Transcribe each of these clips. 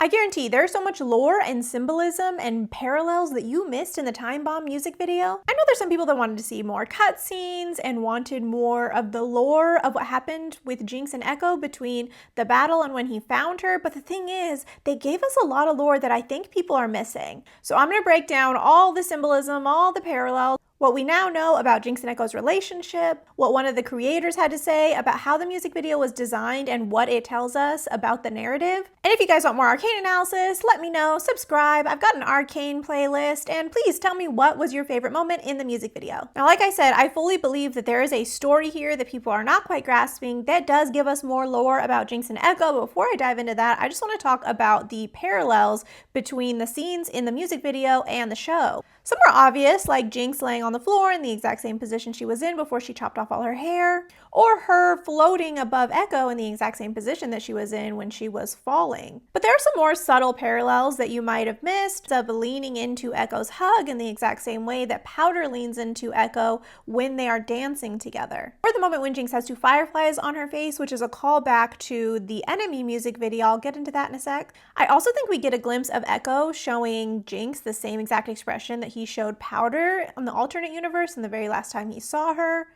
I guarantee there's so much lore and symbolism and parallels that you missed in the Timebomb music video. I know there's some people that wanted to see more cutscenes and wanted more of the lore of what happened with Jinx and Ekko between the battle and when he found her, but the thing is, they gave us a lot of lore that I think people are missing. So I'm going to break down all the symbolism, all the parallels, what we now know about Jinx and Ekko's relationship, what one of the creators had to say about how the music video was designed and what it tells us about the narrative. And if you guys want more Arcane analysis, let me know, subscribe. I've got an Arcane playlist, and please tell me what was your favorite moment in the music video. Now, like I said, I fully believe that there is a story here that people are not quite grasping that does give us more lore about Jinx and Ekko, but before I dive into that, I just want to talk about the parallels between the scenes in the music video and the show. Some are obvious, like Jinx laying on the floor in the exact same position she was in before she chopped off all her hair, or her floating above Ekko in the exact same position that she was in when she was falling. But there are some more subtle parallels that you might have missed, of leaning into Ekko's hug in the exact same way that Powder leans into Ekko when they are dancing together. Or the moment when Jinx has two fireflies on her face, which is a callback to the Enemy music video. I'll get into that in a sec. I also think we get a glimpse of Ekko showing Jinx the same exact expression that he showed Powder on the alternate universe in the very last time he saw her.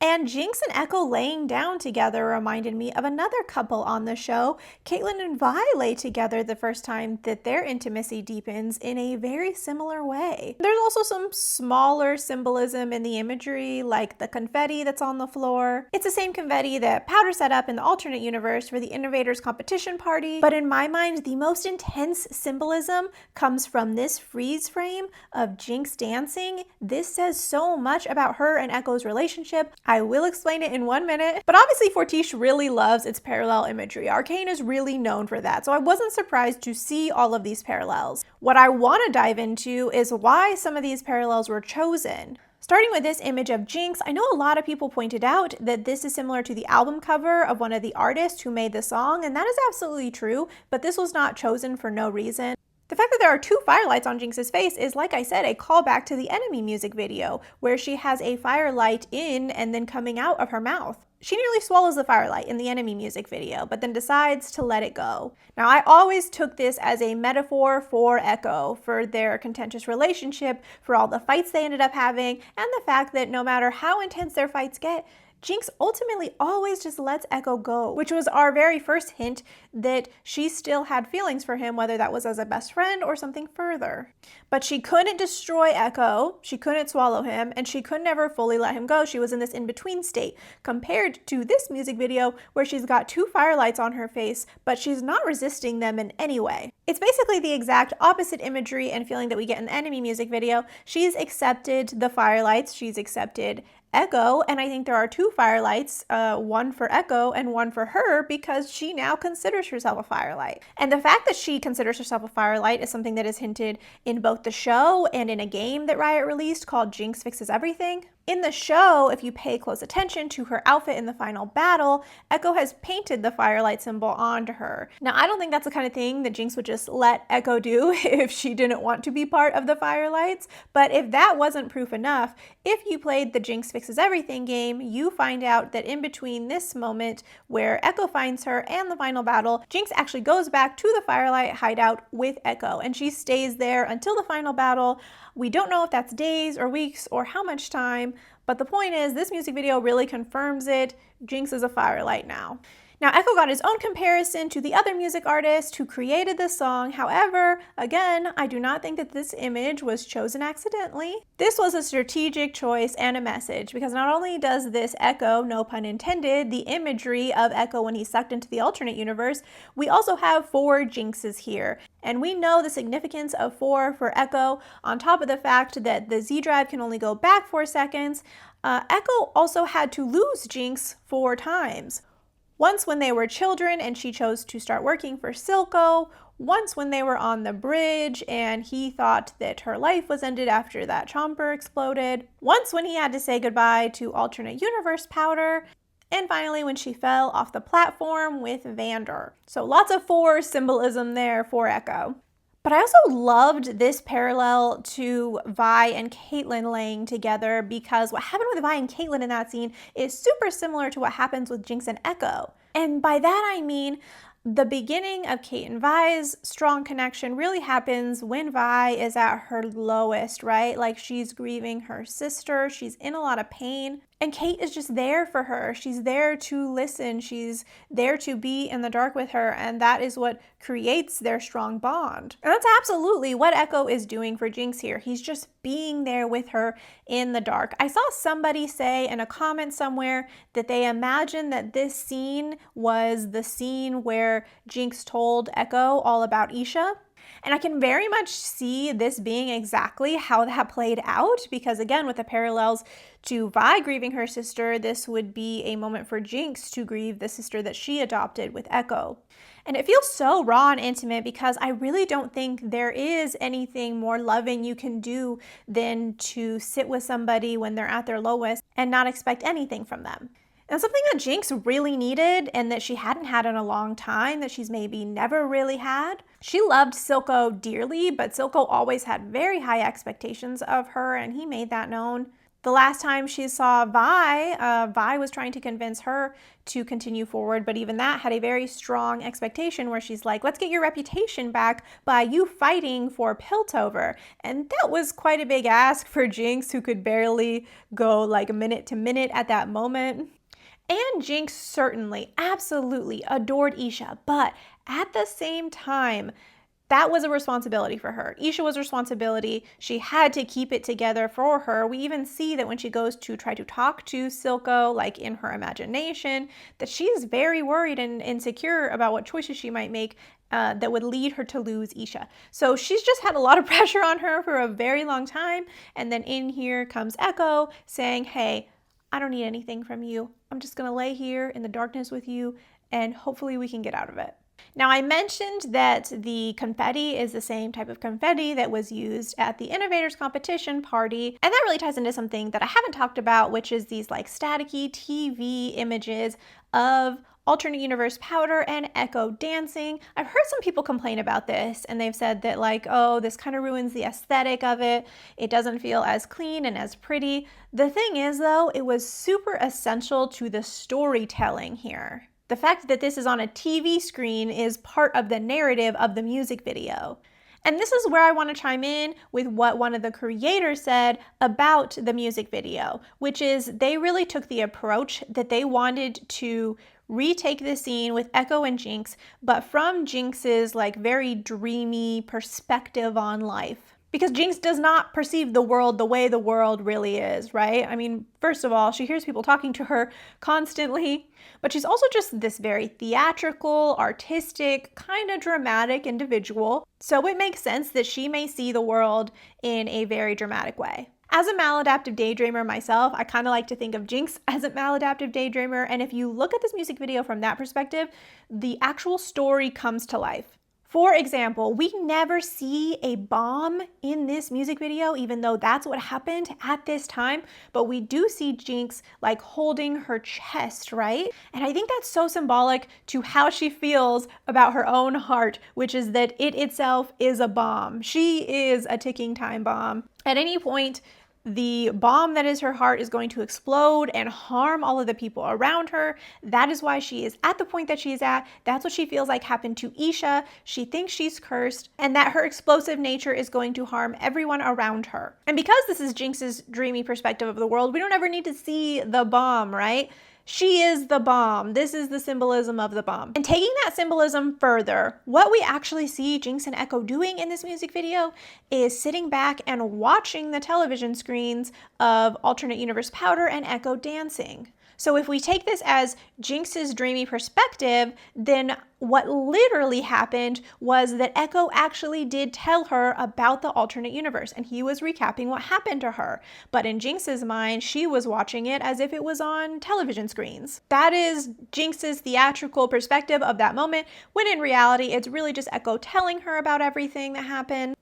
And Jinx and Ekko laying down together reminded me of another couple on the show. Caitlyn and Vi lay together the first time that their intimacy deepens in a very similar way. There's also some smaller symbolism in the imagery, like the confetti that's on the floor. It's the same confetti that Powder set up in the alternate universe for the Innovators competition party. But in my mind, the most intense symbolism comes from this freeze frame of Jinx dancing. This says so much about her and Ekko's relationship. I will explain it in 1 minute, but obviously Fortiche really loves its parallel imagery. Arcane is really known for that, so I wasn't surprised to see all of these parallels. What I want to dive into is why some of these parallels were chosen. Starting with this image of Jinx, I know a lot of people pointed out that this is similar to the album cover of one of the artists who made the song, and that is absolutely true, but this was not chosen for no reason. The fact that there are two firelights on Jinx's face is, like I said, a callback to the Enemy music video, where she has a firelight in and then coming out of her mouth. She nearly swallows the firelight in the Enemy music video, but then decides to let it go. Now, I always took this as a metaphor for Ekko, for their contentious relationship, for all the fights they ended up having, and the fact that no matter how intense their fights get, Jinx ultimately always just lets Ekko go, which was our very first hint that she still had feelings for him, whether that was as a best friend or something further. But she couldn't destroy Ekko, she couldn't swallow him, and she could never fully let him go. She was in this in-between state, compared to this music video where she's got two firelights on her face, but she's not resisting them in any way. It's basically the exact opposite imagery and feeling that we get in the Enemy music video. She's accepted the firelights, she's accepted Ekko, and I think there are two firelights, one for Ekko and one for her, because she now considers herself a firelight. And the fact that she considers herself a firelight is something that is hinted in both the show and in a game that Riot released called Jinx Fixes Everything. In the show, if you pay close attention to her outfit in the final battle, Ekko has painted the firelight symbol onto her. Now, I don't think that's the kind of thing that Jinx would just let Ekko do if she didn't want to be part of the firelights, but if that wasn't proof enough, if you played the Jinx Fixes Everything game, you find out that in between this moment where Ekko finds her and the final battle, Jinx actually goes back to the firelight hideout with Ekko, and she stays there until the final battle. We don't know if that's days or weeks or how much time, but the point is this music video really confirms it. Jinx is a firelight now. Now, Ekko got his own comparison to the other music artist who created this song. However, again, I do not think that this image was chosen accidentally. This was a strategic choice and a message, because not only does this echo, no pun intended, the imagery of Ekko when he's sucked into the alternate universe, we also have 4 Jinxes here. And we know the significance of 4 for Ekko, on top of the fact that the Z drive can only go back 4 seconds. Ekko also had to lose Jinx 4 times. Once when they were children and she chose to start working for Silco, once when they were on the bridge and he thought that her life was ended after that chomper exploded, once when he had to say goodbye to alternate universe Powder, and finally when she fell off the platform with Vander. So lots of 4 symbolism there for Ekko. But I also loved this parallel to Vi and Caitlyn laying together, because what happened with Vi and Caitlyn in that scene is super similar to what happens with Jinx and Ekko. And by that I mean, The beginning of Kate and Vi's strong connection really happens when Vi is at her lowest, right? Like she's grieving her sister, she's in a lot of pain, and Kate is just there for her. She's there to listen, she's there to be in the dark with her, and that is what creates their strong bond. And that's absolutely what Ekko is doing for Jinx here. He's just being there with her in the dark. I saw somebody say in a comment somewhere that they imagined that this scene was the scene where Jinx told Ekko all about Isha. And I can very much see this being exactly how that played out, because again, with the parallels to Vi grieving her sister, this would be a moment for Jinx to grieve the sister that she adopted with Ekko. And it feels so raw and intimate because I really don't think there is anything more loving you can do than to sit with somebody when they're at their lowest and not expect anything from them. And something that Jinx really needed and that she hadn't had in a long time, that she's maybe never really had. She loved Silco dearly, but Silco always had very high expectations of her, and he made that known. The last time she saw Vi, Vi was trying to convince her to continue forward, but even that had a very strong expectation where she's like, let's get your reputation back by you fighting for Piltover. And that was quite a big ask for Jinx, who could barely go like minute to minute at that moment. And Jinx certainly, absolutely adored Isha, but at the same time, that was a responsibility for her. Isha was a responsibility. She had to keep it together for her. We even see that when she goes to try to talk to Silco, like in her imagination, that she's very worried and insecure about what choices she might make that would lead her to lose Isha. So she's just had a lot of pressure on her for a very long time. And then in here comes Ekko saying, hey, I don't need anything from you. I'm just gonna lay here in the darkness with you and hopefully we can get out of it. Now, I mentioned that the confetti is the same type of confetti that was used at the Innovators competition party, and that really ties into something that I haven't talked about, which is these like staticky TV images of alternate universe Powder and Ekko dancing. I've heard some people complain about this, and they've said that like, oh, this kind of ruins the aesthetic of it. It doesn't feel as clean and as pretty. The thing is though, it was super essential to the storytelling here. The fact that this is on a TV screen is part of the narrative of the music video. And this is where I want to chime in with what one of the creators said about the music video, which is they really took the approach that they wanted to retake the scene with Ekko and Jinx, but from Jinx's like very dreamy perspective on life. Because Jinx does not perceive the world the way the world really is, right? I mean, first of all, she hears people talking to her constantly, but she's also just this very theatrical, artistic, kind of dramatic individual. So it makes sense that she may see the world in a very dramatic way. As a maladaptive daydreamer myself, I kind of like to think of Jinx as a maladaptive daydreamer, and if you look at this music video from that perspective, the actual story comes to life. For example, we never see a bomb in this music video, even though that's what happened at this time, but we do see Jinx like holding her chest, right? And I think that's so symbolic to how she feels about her own heart, which is that it itself is a bomb. She is a ticking time bomb. At any point, the bomb that is her heart is going to explode and harm all of the people around her. That is why she is at the point that she's at. That's what she feels like happened to Isha. She thinks she's cursed and that her explosive nature is going to harm everyone around her. And because this is Jinx's dreamy perspective of the world, we don't ever need to see the bomb, right? She is the bomb. This is the symbolism of the bomb. And taking that symbolism further, what we actually see Jinx and Ekko doing in this music video is sitting back and watching the television screens of alternate universe Powder and Ekko dancing. So if we take this as Jinx's dreamy perspective, then what literally happened was that Ekko actually did tell her about the alternate universe, and he was recapping what happened to her. But in Jinx's mind, she was watching it as if it was on television screens. That is Jinx's theatrical perspective of that moment, when in reality, it's really just Ekko telling her about everything that happened.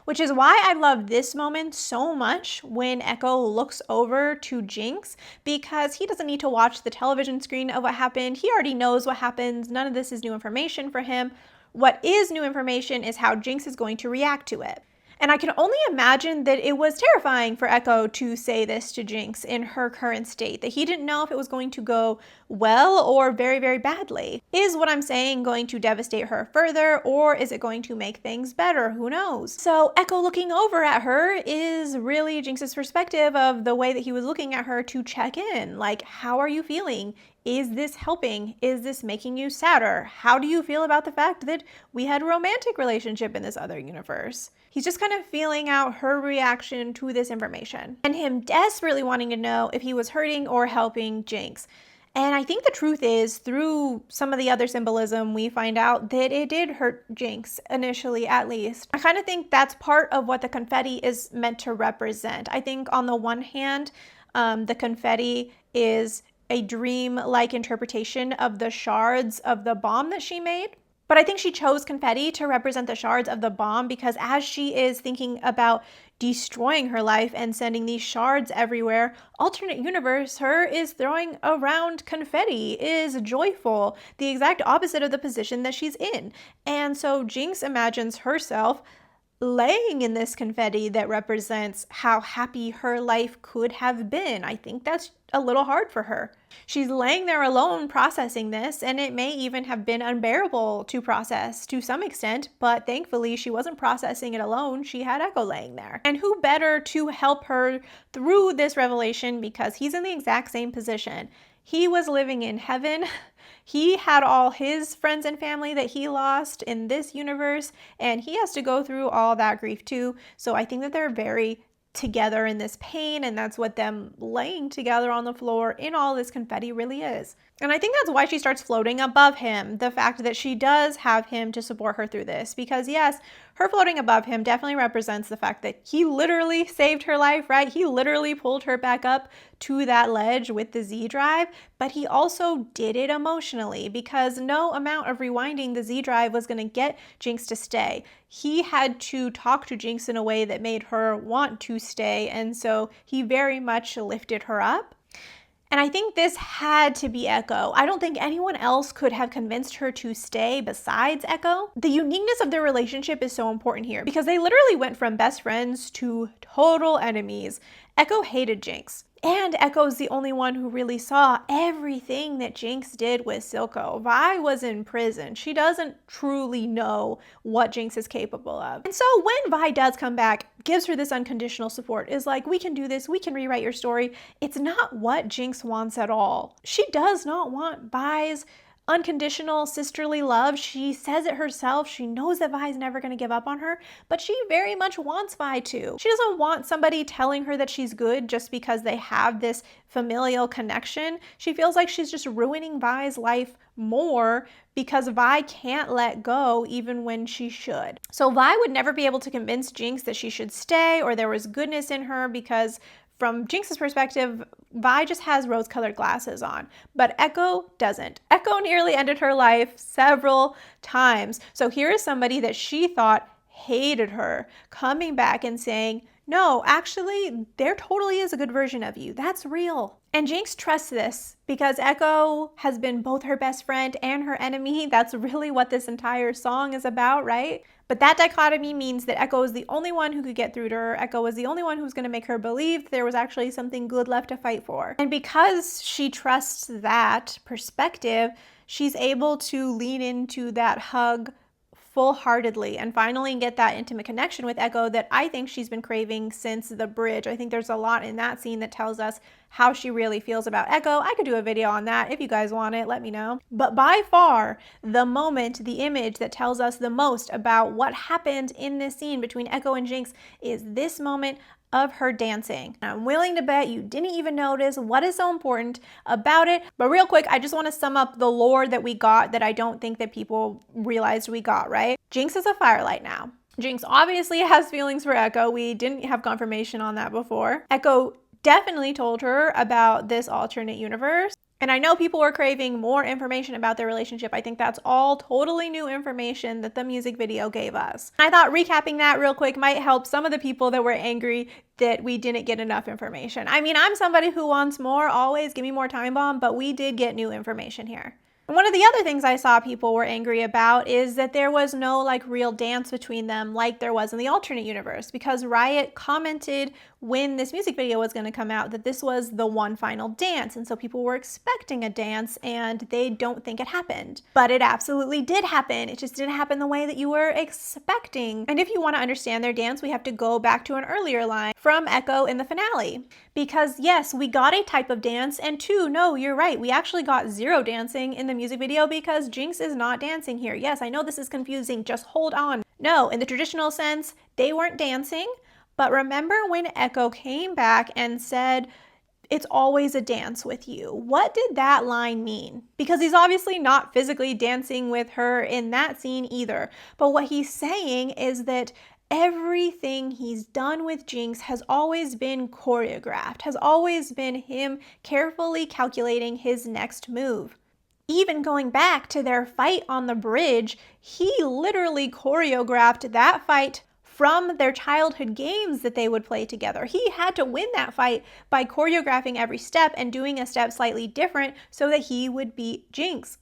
Which is why I love this moment so much when Ekko looks over to Jinx, because he doesn't need to watch the television screen of what happened. He already knows what happens. None of this is new information for him. What is new information is how Jinx is going to react to it. And I can only imagine that it was terrifying for Ekko to say this to Jinx in her current state, that he didn't know if it was going to go well or very, very badly. Is what I'm saying going to devastate her further, or is it going to make things better? Who knows? So Ekko looking over at her is really Jinx's perspective of the way that he was looking at her to check in. Like, how are you feeling? Is this helping? Is this making you sadder? How do you feel about the fact that we had a romantic relationship in this other universe? He's just kind of feeling out her reaction to this information and him desperately wanting to know if he was hurting or helping Jinx. And I think the truth is, through some of the other symbolism, we find out that it did hurt Jinx, initially at least. I kind of think that's part of what the confetti is meant to represent. I think on the one hand, the confetti is a dream-like interpretation of the shards of the bomb that she made. But I think she chose confetti to represent the shards of the bomb because as she is thinking about destroying her life and sending these shards everywhere, alternate universe her is throwing around confetti, is joyful, the exact opposite of the position that she's in. And so Jinx imagines herself laying in this confetti that represents how happy her life could have been. I think that's a little hard for her. She's laying there alone processing this, and it may even have been unbearable to process to some extent, but thankfully she wasn't processing it alone. She had Ekko laying there. And who better to help her through this revelation, because he's in the exact same position. He was living in heaven. He had all his friends and family that he lost in this universe, and he has to go through all that grief too. So I think that they're very together in this pain, and that's what them laying together on the floor in all this confetti really is. And I think that's why she starts floating above him, the fact that she does have him to support her through this, because yes, her floating above him definitely represents the fact that he literally saved her life, right? He literally pulled her back up to that ledge with the Z drive, but he also did it emotionally because no amount of rewinding the Z drive was going to get Jinx to stay. He had to talk to Jinx in a way that made her want to stay, and so he very much lifted her up. And I think this had to be Ekko. I don't think anyone else could have convinced her to stay besides Ekko. The uniqueness of their relationship is so important here because they literally went from best friends to total enemies. Ekko hated Jinx. And Ekko's the only one who really saw everything that Jinx did with Silco. Vi was in prison. She doesn't truly know what Jinx is capable of. And so when Vi does come back, gives her this unconditional support, is like, we can do this, we can rewrite your story. It's not what Jinx wants at all. She does not want Vi's unconditional sisterly love. She says it herself. She knows that Vi is never going to give up on her, but she very much wants Vi to. She doesn't want somebody telling her that she's good just because they have this familial connection. She feels like she's just ruining Vi's life more because Vi can't let go even when she should. So Vi would never be able to convince Jinx that she should stay or there was goodness in her because from Jinx's perspective, Vi just has rose-colored glasses on, but Ekko doesn't. Ekko nearly ended her life several times. So here is somebody that she thought hated her coming back and saying, no, actually, there totally is a good version of you. That's real. And Jinx trusts this because Ekko has been both her best friend and her enemy. That's really what this entire song is about, right? But that dichotomy means that Ekko is the only one who could get through to her. Ekko was the only one who's going to make her believe there was actually something good left to fight for. And because she trusts that perspective, she's able to lean into that hug full-heartedly and finally get that intimate connection with Ekko that I think she's been craving since the bridge. I think there's a lot in that scene that tells us how she really feels about Ekko. I could do a video on that. If you guys want it, let me know. But by far, the moment, the image that tells us the most about what happened in this scene between Ekko and Jinx is this moment of her dancing. I'm willing to bet you didn't even notice what is so important about it. But real quick, I just want to sum up the lore that we got that I don't think that people realized we got, right? Jinx is a Firelight now. Jinx obviously has feelings for Ekko. We didn't have confirmation on that before. Ekko definitely told her about this alternate universe. And I know people were craving more information about their relationship. I think that's all totally new information that the music video gave us. I thought recapping that real quick might help some of the people that were angry that we didn't get enough information. I mean, I'm somebody who wants more, always give me more Timebomb, but we did get new information here. And one of the other things I saw people were angry about is that there was no like real dance between them like there was in the alternate universe, because Riot commented when this music video was going to come out that this was the one final dance, and so people were expecting a dance and they don't think it happened. But it absolutely did happen. It just didn't happen the way that you were expecting. And if you want to understand their dance, we have to go back to an earlier line from Ekko in the finale. Because yes, we got a type of dance, and two, no, you're right, we actually got zero dancing in the music video because Jinx is not dancing here. Yes, I know this is confusing, just hold on. No, in the traditional sense, they weren't dancing. But remember when Ekko came back and said, "It's always a dance with you." What did that line mean? Because he's obviously not physically dancing with her in that scene either. But what he's saying is that everything he's done with Jinx has always been choreographed, has always been him carefully calculating his next move. Even going back to their fight on the bridge, he literally choreographed that fight from their childhood games that they would play together. He had to win that fight by choreographing every step and doing a step slightly different so that he would beat Jinx.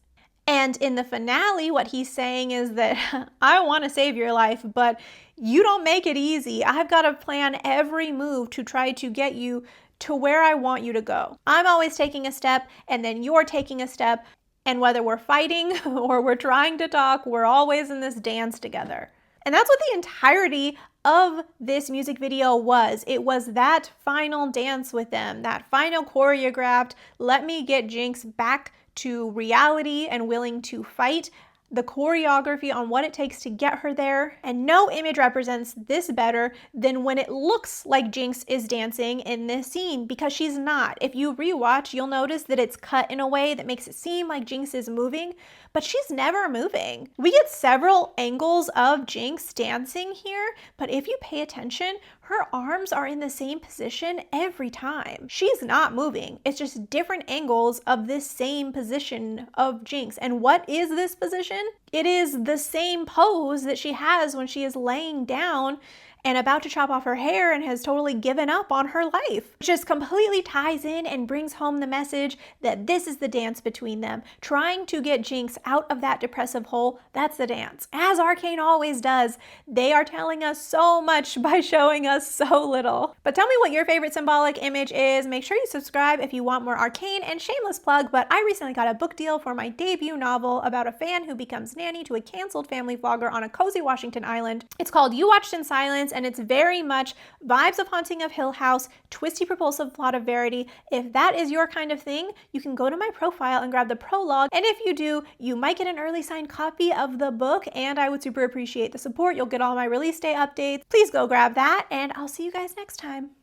And in the finale, what he's saying is that I want to save your life, but you don't make it easy. I've got to plan every move to try to get you to where I want you to go. I'm always taking a step, and then you're taking a step, and whether we're fighting or we're trying to talk, we're always in this dance together. And that's what the entirety of this music video was. It was that final dance with them, that final choreographed, let me get Jinx back to reality and willing to fight, the choreography on what it takes to get her there. And no image represents this better than when it looks like Jinx is dancing in this scene, because she's not. If you rewatch, you'll notice that it's cut in a way that makes it seem like Jinx is moving, but she's never moving. We get several angles of Jinx dancing here, but if you pay attention, her arms are in the same position every time. She's not moving. It's just different angles of this same position of Jinx. And what is this position? It is the same pose that she has when she is laying down and about to chop off her hair and has totally given up on her life. It just completely ties in and brings home the message that this is the dance between them. Trying to get Jinx out of that depressive hole, that's the dance. As Arcane always does, they are telling us so much by showing us so little. But tell me what your favorite symbolic image is. Make sure you subscribe if you want more Arcane, and shameless plug, but I recently got a book deal for my debut novel about a fan who becomes nanny to a canceled family vlogger on a cozy Washington island. It's called You Watched in Silence, and it's very much vibes of Haunting of Hill House, twisty propulsive plot of Verity. If that is your kind of thing, you can go to my profile and grab the prologue, and if you do, you might get an early signed copy of the book, and I would super appreciate the support. You'll get all my release day updates. Please go grab that, and I'll see you guys next time.